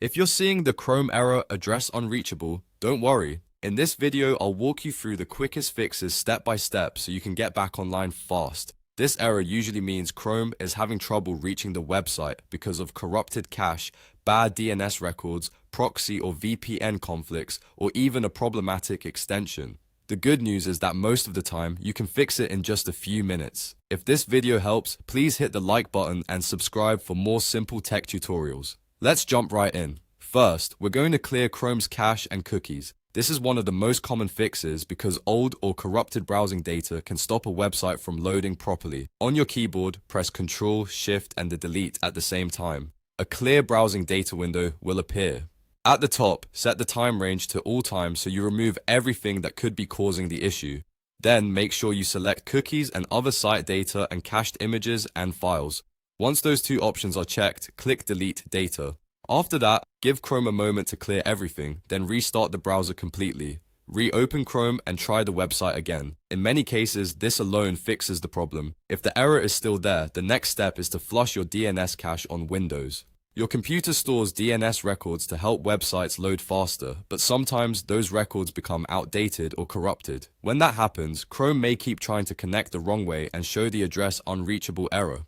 If you're seeing the Chrome error address unreachable, don't worry. In this video, I'll walk you through the quickest fixes step by step so you can get back online fast. This error usually means Chrome is having trouble reaching the website because of corrupted cache, bad DNS records, proxy or VPN conflicts, or even a problematic extension. The good news is that most of the time, you can fix it in just a few minutes. If this video helps, please hit the like button and subscribe for more simple tech tutorials. Let's jump right in. First, we're going to clear Chrome's cache and cookies. This is one of the most common fixes because old or corrupted browsing data can stop a website from loading properly. On your keyboard, press Ctrl, Shift, and the Delete at the same time. A clear browsing data window will appear. At the top, set the time range to all times so you remove everything that could be causing the issue. Then make sure you select cookies and other site data and cached images and files. Once those two options are checked, click Delete Data. After that, give Chrome a moment to clear everything, then restart the browser completely. Reopen Chrome and try the website again. In many cases, this alone fixes the problem. If the error is still there, the next step is to flush your DNS cache on Windows. Your computer stores DNS records to help websites load faster, but sometimes those records become outdated or corrupted. When that happens, Chrome may keep trying to connect the wrong way and show the address unreachable error.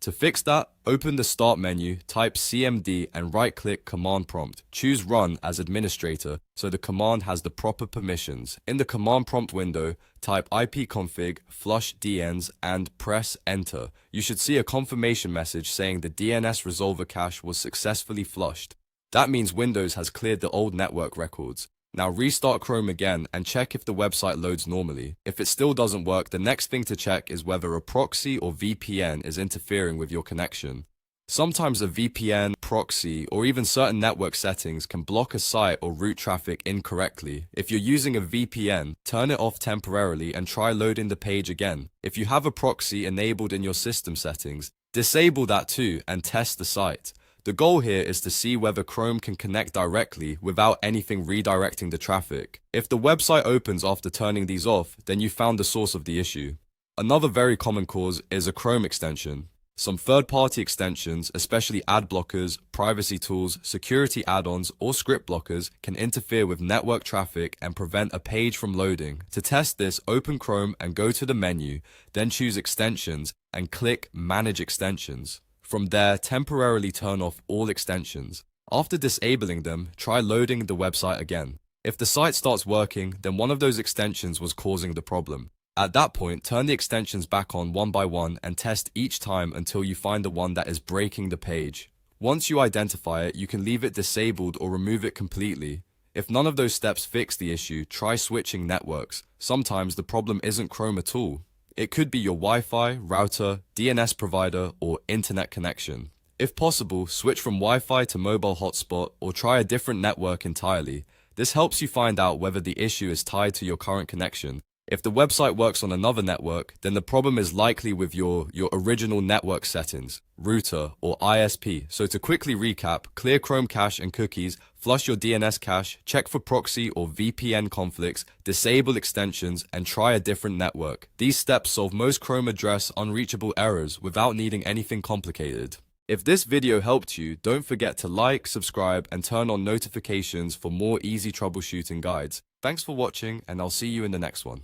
To fix that, open the Start menu, type CMD and right-click Command Prompt. Choose Run as administrator so the command has the proper permissions. In the Command Prompt window, type ipconfig flush DNS and press Enter. You should see a confirmation message saying the DNS resolver cache was successfully flushed. That means Windows has cleared the old network records. Now restart Chrome again and check if the website loads normally. If it still doesn't work, the next thing to check is whether a proxy or VPN is interfering with your connection. Sometimes a VPN, proxy, or even certain network settings can block a site or route traffic incorrectly. If you're using a VPN, turn it off temporarily and try loading the page again. If you have a proxy enabled in your system settings, disable that too and test the site. The goal here is to see whether Chrome can connect directly without anything redirecting the traffic. If the website opens after turning these off, then you found the source of the issue. Another very common cause is a Chrome extension. Some third-party extensions, especially ad blockers, privacy tools, security add-ons, or script blockers, can interfere with network traffic and prevent a page from loading. To test this, open Chrome and go to the menu, then choose Extensions and click Manage Extensions. From there, temporarily turn off all extensions. After disabling them, try loading the website again. If the site starts working, then one of those extensions was causing the problem. At that point, turn the extensions back on one by one and test each time until you find the one that is breaking the page. Once you identify it, you can leave it disabled or remove it completely. If none of those steps fix the issue, try switching networks. Sometimes the problem isn't Chrome at all. It could be your Wi-Fi, router, DNS provider, or internet connection. If possible, switch from Wi-Fi to mobile hotspot or try a different network entirely. This helps you find out whether the issue is tied to your current connection. If the website works on another network, then the problem is likely with your original network settings, router, or ISP. So to quickly recap, clear Chrome cache and cookies, flush your DNS cache, check for proxy or VPN conflicts, disable extensions, and try a different network. These steps solve most Chrome address unreachable errors without needing anything complicated. If this video helped you, don't forget to like, subscribe, and turn on notifications for more easy troubleshooting guides. Thanks for watching, and I'll see you in the next one.